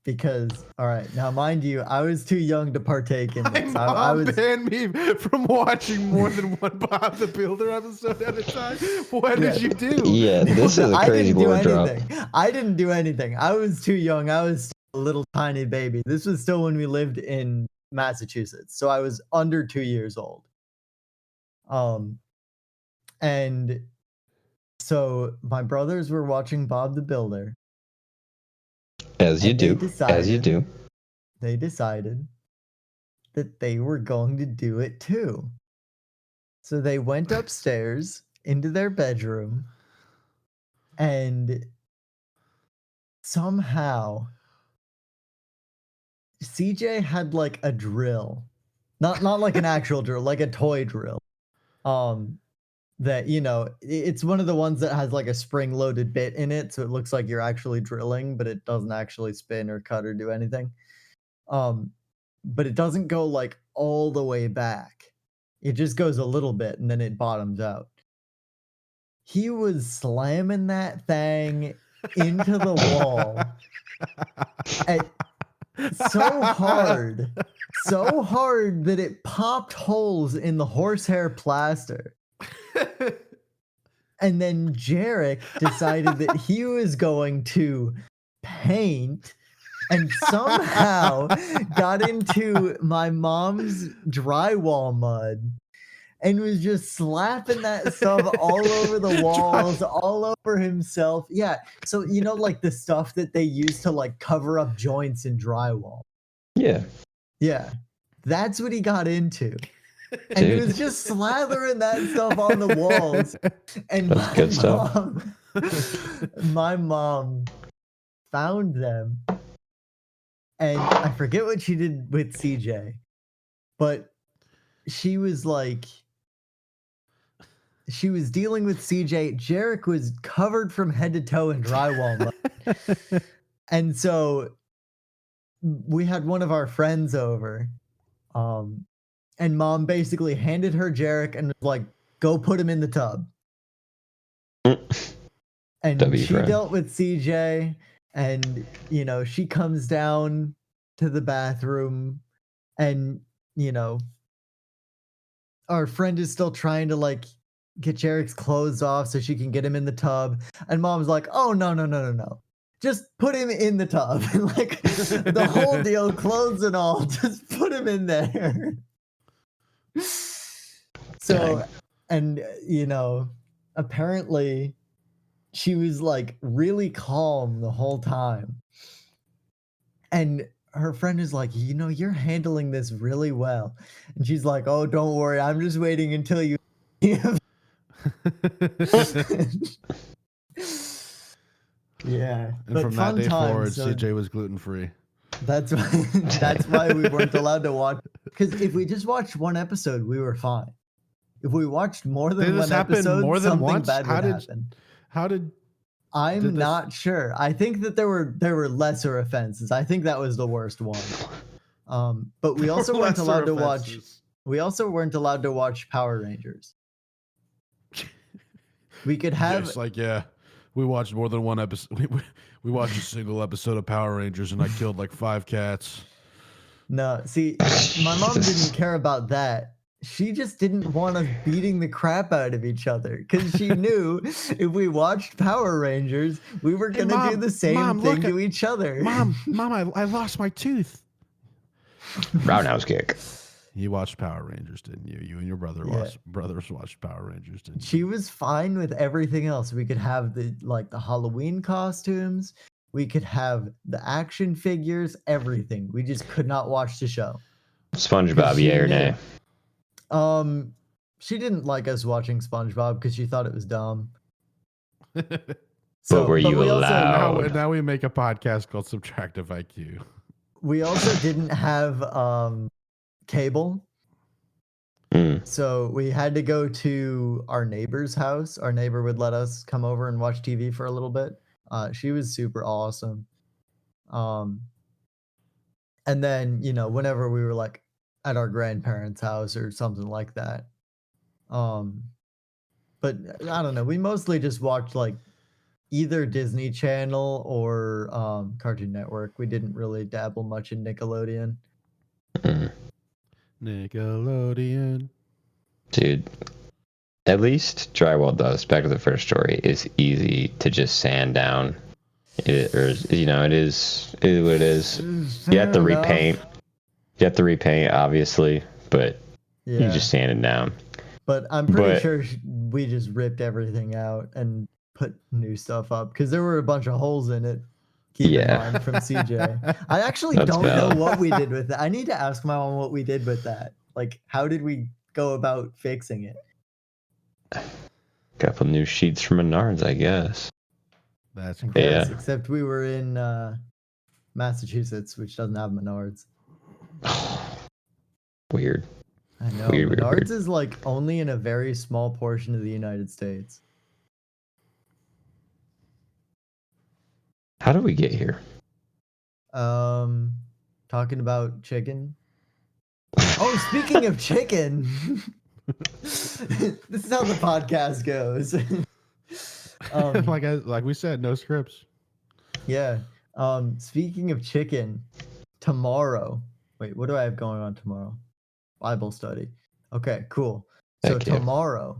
Because, all right, now mind you, I was too young to partake in this. My mom banned me from watching more than one Bob the Builder episode at a time. What did you do? Yeah, this is a crazy lore drop. I didn't do anything. I was too young. I was a little tiny baby. This was still when we lived in Massachusetts, so I was under 2 years old. And so my brothers were watching Bob the Builder. As you do. They decided that they were going to do it too. So they went upstairs into their bedroom and somehow CJ had like a drill. Not like an actual drill, like a toy drill. That, you know, it's one of the ones that has like a spring-loaded bit in it, so it looks like you're actually drilling, but it doesn't actually spin or cut or do anything. But it doesn't go like all the way back. It just goes a little bit and then it bottoms out. He was slamming that thing into the wall so hard that it popped holes in the horsehair plaster. And then Jarek decided that he was going to paint and somehow got into my mom's drywall mud and was just slapping that stuff all over the walls, all over himself. Yeah. So, you know, like the stuff that they use to like cover up joints in drywall. Yeah. Yeah. That's what he got into. And he was just slathering that stuff on the walls. And my mom found them. And I forget what she did with CJ, but she was dealing with CJ. Jarek was covered from head to toe in drywall mud. And so we had one of our friends over. And mom basically handed her Jarek and was like, go put him in the tub. And she dealt with CJ, and, you know, she comes down to the bathroom and, you know, our friend is still trying to like get Jarek's clothes off so she can get him in the tub. And mom's like, oh, no. Just put him in the tub. Like the whole deal, clothes and all, just put him in there. So, and apparently she was like really calm the whole time. And her friend is like, you're handling this really well. And she's like, oh, don't worry. I'm just waiting until you. Yeah. And from that day forward, CJ was gluten-free. That's why we weren't allowed to watch. Because if we just watched one episode, we were fine. If we watched more than one episode, something bad would happen. I'm not sure. I think that there were lesser offenses. I think that was the worst one. But we also weren't allowed to watch. We also weren't allowed to watch Power Rangers. We could have we watched more than one episode. We watched a single episode of Power Rangers, and I killed like 5 cats. No, see, my mom didn't care about that. She just didn't want us beating the crap out of each other because she knew if we watched Power Rangers, we were going to do the same thing to each other. Mom, I lost my tooth. Roundhouse kick. You watched Power Rangers, didn't you? You and your brothers watched Power Rangers, didn't you? She was fine with everything else. We could have the Halloween costumes. We could have the action figures, everything. We just could not watch the show. SpongeBob, yeah or nay? She didn't like us watching SpongeBob because she thought it was dumb. So, were you allowed? Now we make a podcast called Subtractive IQ. We also didn't have cable. So we had to go to our neighbor's house. Our neighbor would let us come over and watch TV for a little bit. She was super awesome. And then, whenever we were like at our grandparents' house or something like that. But I don't know. We mostly just watched like either Disney Channel or Cartoon Network. We didn't really dabble much in Nickelodeon. Nickelodeon. Dude, at least Drywall does, back to the first story, is easy to just sand down. It is what it is. You have to repaint. You have to repaint, obviously, but you just sand it down. But I'm pretty sure we just ripped everything out and put new stuff up because there were a bunch of holes in it. Keep in mind from CJ. I actually don't know what we did with that. I need to ask my mom what we did with that. Like, how did we go about fixing it? Couple new sheets from Menards, I guess. That's incredible. Except we were in Massachusetts, which doesn't have Menards. Weird. I know. Menards is like only in a very small portion of the United States. How did we get here? Talking about chicken. Oh, speaking of chicken, this is how the podcast goes. Like we said, no scripts. Yeah. Speaking of chicken, tomorrow. Wait, what do I have going on tomorrow? Bible study. Okay, cool. So tomorrow,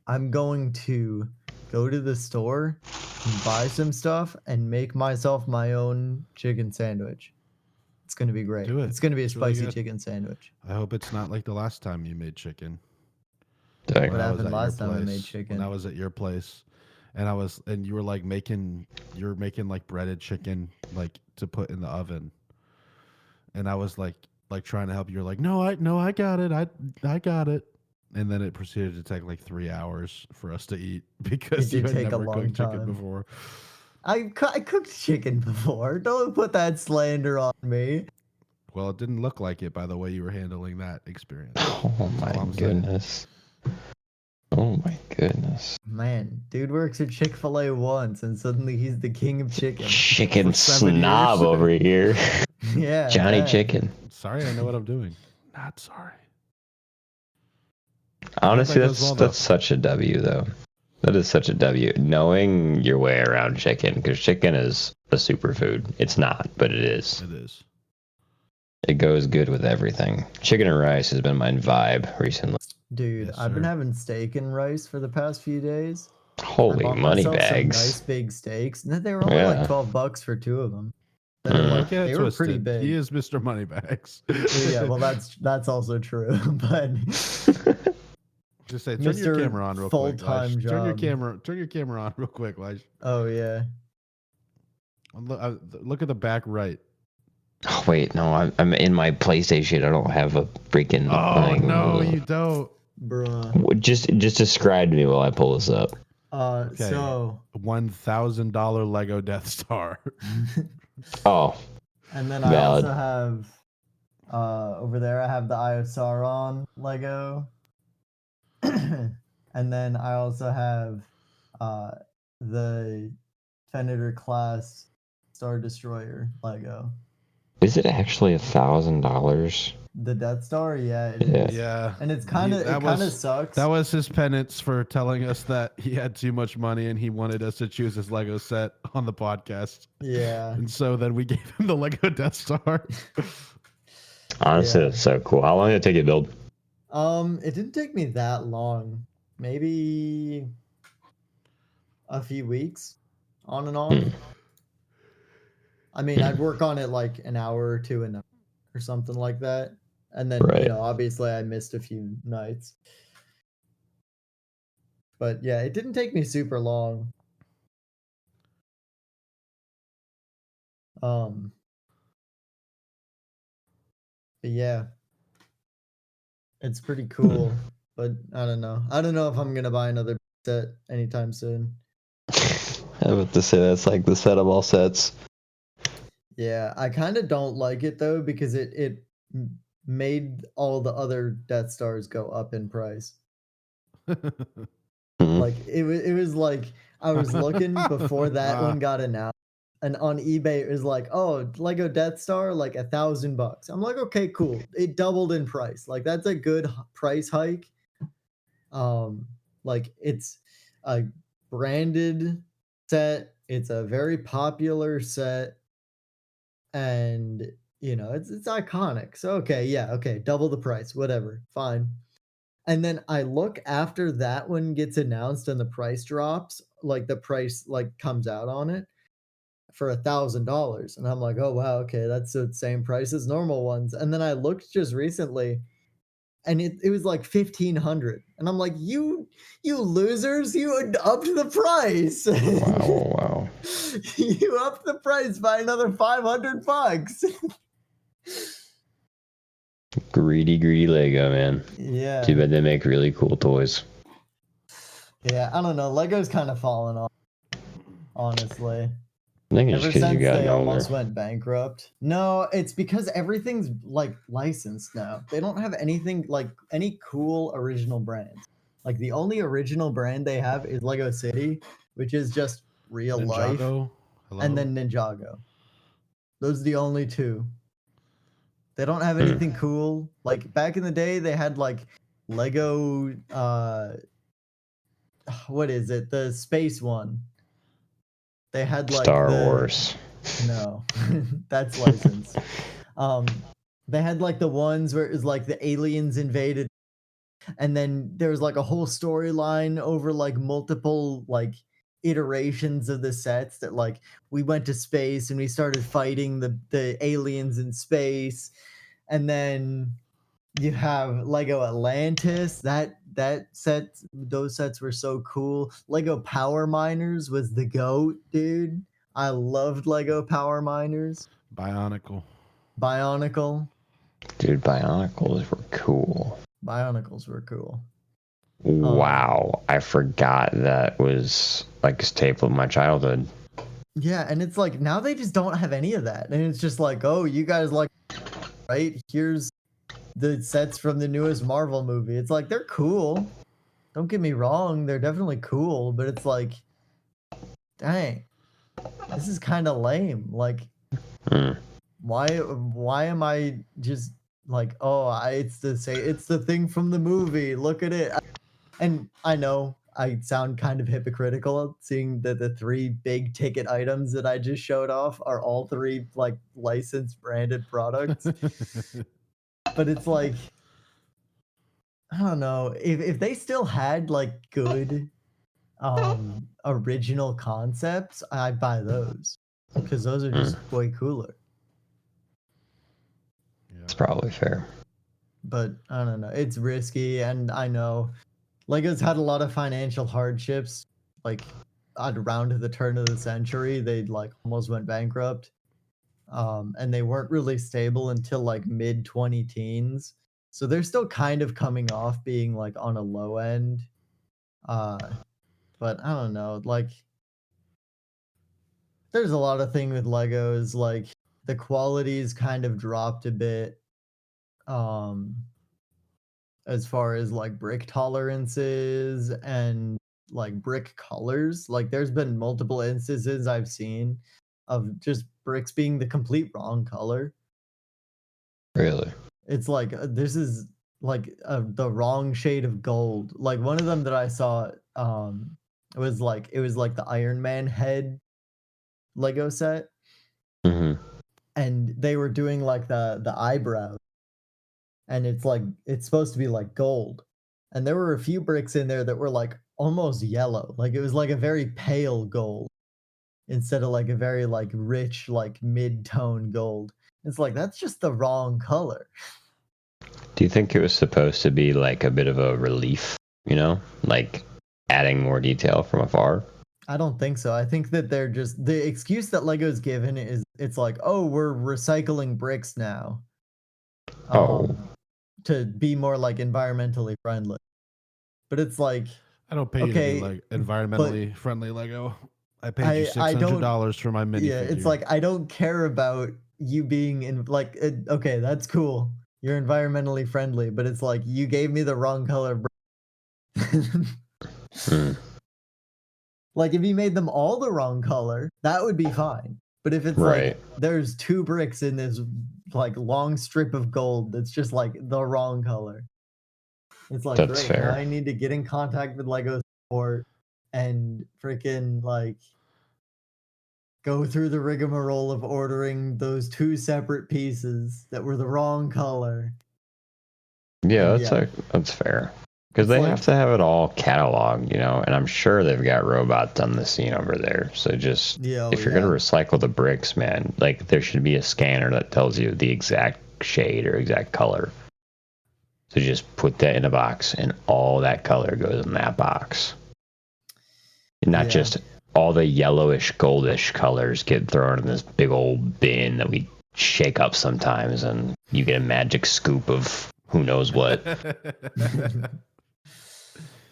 I'm going to go to the store and buy some stuff and make myself my own chicken sandwich. It's going to be great. Do it. It's going to be a spicy really chicken sandwich. I hope it's not like the last time you made chicken. What happened last time I made chicken? When I was at your place, and you were like making like breaded chicken like to put in the oven, and I was like trying to help you. You're like, no, I got it. I got it. And then it proceeded to take like 3 hours for us to eat because you had never cooked chicken before. I cooked chicken before. Don't put that slander on me. Well, it didn't look like it by the way you were handling that experience. Oh my goodness. Oh my goodness. Man, dude works at Chick-fil-A once and suddenly he's the king of chicken. Chicken snob over here. Yeah. Johnny Chicken. Sorry, I know what I'm doing. Not sorry. Honestly, that's such a W, though. That is such a W. Knowing your way around chicken, because chicken is a superfood. It's not, but it is. It is. It goes good with everything. Chicken and rice has been my vibe recently. Dude, Yes, I've been sir. having steak and rice for the past few days. I Holy bought money myself some bags. nice big steaks. And they were only like Yeah. $12 for 2 of them. Then Mm. Don't get they it were pretty twisted. big. He is Mr. Moneybags. Well, yeah, well that's also true. But Just say, turn your Mr. camera on real quick. Full-time Lige. job. Turn your camera on real quick, Lige. Oh yeah. Look at the back right. Oh, wait, no, I'm in my PlayStation. I don't have a freaking. Oh no, you don't. Bruh. Just describe to me while I pull this up. Okay. So $1,000 Lego Death Star. Oh, and then valid. I also have over there I have the Eye of Sauron Lego. And then I also have the Venator class Star Destroyer Lego. Is it actually $1,000? The Death Star, yeah, it Yeah. is. Yeah. And it's kind of sucks. That was his penance for telling us that he had too much money and he wanted us to choose his Lego set on the podcast. Yeah. And so then we gave him the Lego Death Star. Honestly, Yeah. that's so cool. How long did it take you to build? It didn't take me that long. Maybe a few weeks on and off. I mean, I'd work on it like an hour or two a night or something like that. And then, Right. obviously I missed a few nights. But yeah, it didn't take me super long. But yeah. It's pretty cool. But I don't know. I don't know if I'm gonna buy another set anytime soon. I was about to say that's like the set of all sets. Yeah, I kind of don't like it though because it made all the other Death Stars go up in price. Like it was like I was looking before that one got announced, and on eBay it was like, oh, Lego Death Star like $1,000. I'm like, okay, cool. It doubled in price. Like that's a good price hike. Like it's a branded set. It's a very popular set, and it's iconic. So okay, yeah, okay, double the price, whatever, fine. And then I look after that one gets announced and the price drops, like the price like comes out on it for $1,000, and I'm like, oh wow, okay, that's the same price as normal ones. And then I looked just recently, and it was like 1,500, and I'm like, you losers, you upped the price. Wow. You upped the price by another $500. Greedy Lego, man. Yeah. Too bad they make really cool toys. Yeah, I don't know. Lego's kind of fallen off, honestly. I think it's Ever because you since got they older. almost went bankrupt. No, it's because everything's like licensed now. They don't have anything like any cool original brands. Like the only original brand they have is Lego City, which is just real life, Ninjago. Hello? and then Ninjago. Those are the only two. They don't have anything cool. Like back in the day, they had like Lego. What is it? The space one. They had like Star Wars. No, that's licensed. They had like the ones where it was like the aliens invaded, and then there was like a whole storyline over like multiple like iterations of the sets that like we went to space and we started fighting the aliens in space, and then you have Lego Atlantis. That set, those sets were so cool. Lego Power Miners was the GOAT, dude. I loved Lego Power Miners. Bionicle. Dude, Bionicles were cool. Bionicles were cool. Wow. I forgot that was like a staple of my childhood. Yeah, and it's like now they just don't have any of that. And it's just like, oh, you guys like, right? Here's the sets from the newest Marvel movie. It's like they're cool. Don't get me wrong, they're definitely cool, but it's like, dang, this is kind of lame. Like, why am I just like, oh, it's the thing from the movie. Look at it. And I know I sound kind of hypocritical seeing that the 3 big ticket items that I just showed off are all 3 like licensed branded products. But it's like, I don't know if they still had like good original concepts, I'd buy those because those are just way cooler. It's probably fair. But I don't know. It's risky, and I know Lego's had a lot of financial hardships. Like at around the turn of the century, they like almost went bankrupt. And they weren't really stable until like mid 20 teens. So they're still kind of coming off being like on a low end. But I don't know. Like there's a lot of thing with Legos. Like the quality's kind of dropped a bit. Um, as far as like brick tolerances and like brick colors. Like there's been multiple instances I've seen of just bricks being the complete wrong color. Really? It's like this is like the wrong shade of gold. Like one of them that I saw it was like the Iron Man head Lego set, Mm-hmm. and they were doing like the eyebrows, and it's supposed to be like gold, and there were a few bricks in there that were like almost yellow, like it was like a very pale gold instead of like a very like rich like mid-tone gold. It's like that's just the wrong color. Do you think it was supposed to be like a bit of a relief, like adding more detail from afar? I don't think so. I think that they're just the excuse that Lego's given is it's like, oh, we're recycling bricks now. Oh. To be more like environmentally friendly. But it's like I don't pay you to be okay, like environmentally friendly Lego. I paid you I don't $600 for my minifigure. yeah, it's like I don't care about you being in like okay, that's cool. You're environmentally friendly, but it's like you gave me the wrong color. Like if you made them all the wrong color, that would be fine. But if it's Right. like there's two bricks in this like long strip of gold that's just like the wrong color. It's like That's great. Now fair. I need to get in contact with Lego support and freaking like go through the rigmarole of ordering those two separate pieces that were the wrong color. Yeah, And that's fair. Because It's they like- have to have it all cataloged, and I'm sure they've got robots on the scene over there. So just if you're gonna recycle the bricks, man, like there should be a scanner that tells you the exact shade or exact color. So just put that in a box, and all that color goes in that box. And not just all the yellowish, goldish colors get thrown in this big old bin that we shake up sometimes, and you get a magic scoop of who knows what.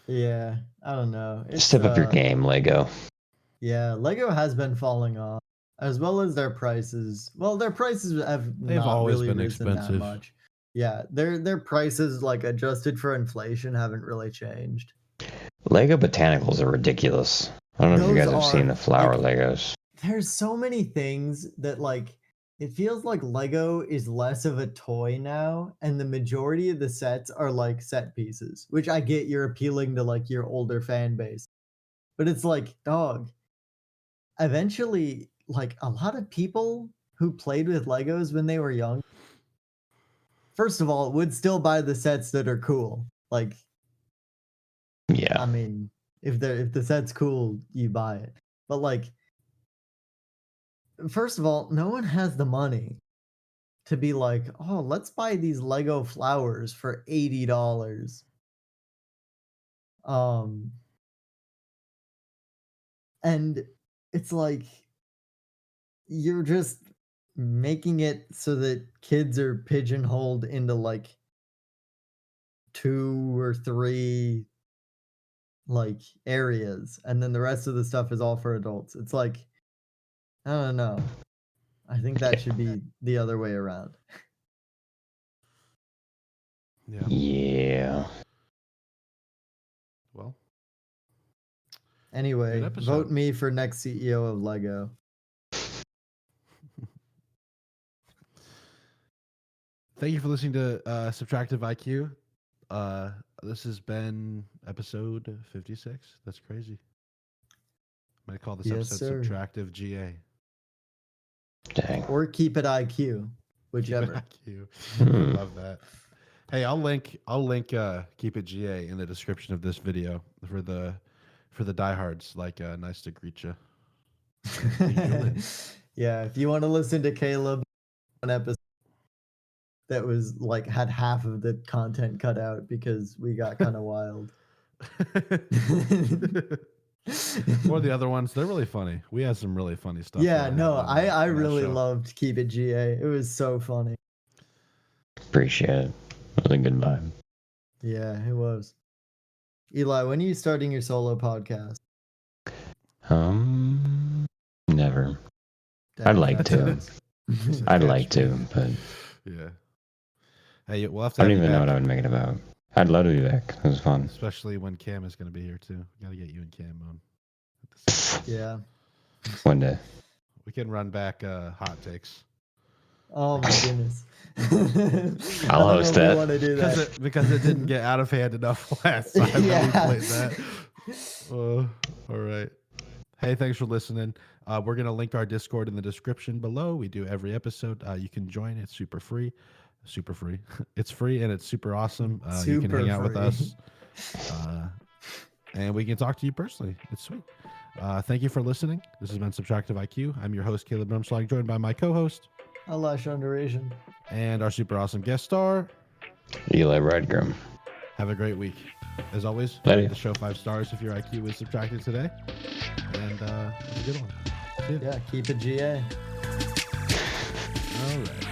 Yeah, I don't know. Step up your game, Lego. Yeah, Lego has been falling off, as well as their prices. Well, their prices have They've not always really been risen that expensive. much. Yeah, their prices like adjusted for inflation haven't really changed. Lego botanicals are ridiculous. I don't know if you Those guys have seen are, the flower like- Legos. There's so many things that like it feels like Lego is less of a toy now, and the majority of the sets are like set pieces, which I get you're appealing to like your older fan base. But it's like, dog, eventually like a lot of people who played with Legos when they were young, first of all, would still buy the sets that are cool. Like, Yeah. I mean, if the set's cool, you buy it. But like, first of all, no one has the money to be like, oh, let's buy these Lego flowers for $80. And it's like you're just making it so that kids are pigeonholed into like 2 or 3 like areas, and then the rest of the stuff is all for adults. It's like I don't know. I think that should be the other way around. Yeah. Yeah. Well, Anyway, good episode. vote me for next CEO of Lego. Thank you for listening to Subtractive IQ. This has been episode 56. That's crazy. I'm going to call this Yes, episode sir. Subtractive GA. Dang. Or keep it IQ, whichever. Keep it IQ. Hmm. I love that. Hey, I'll link Keep It GA in the description of this video for the diehards. Like, nice to greet you. Yeah, if you want to listen to Caleb, an episode that was like had half of the content cut out because we got kind of wild. Or the other ones, they're really funny. We had some really funny stuff. Yeah, going no, on I that really show. loved Keep It GA. It was so funny. Appreciate it. It was a good vibe. Yeah, it was. Eli, when are you starting your solo podcast? Never. Dang, I'd like that to. sucks. I'd like to, but Yeah. Hey, we'll have to I don't have you even know back, what I would make it about. I'd love to be back. It was fun. especially when Cam is going to be here too. We got to get you and Cam on. Yeah. One day. We can run back hot takes. Oh my goodness. I'll host that. Want to do that. Because it didn't get out of hand enough last time that we Yeah. played that. All right. Hey, thanks for listening. We're going to link our Discord in the description below. We do every episode. You can join. It's super free. Super free. It's free and it's super awesome. You can hang out with us. And we can talk to you personally. It's sweet. Thank you for listening. This has been Subtractive IQ. I'm your host, Caleb Brumslag, joined by my co-host. Alash Underation. And our super awesome guest star, Eli Bridegroom. Have a great week. As always, Later. rate the show 5 stars if your IQ is subtracted today. And have a good one. See ya. Yeah, Keep It GA. All right.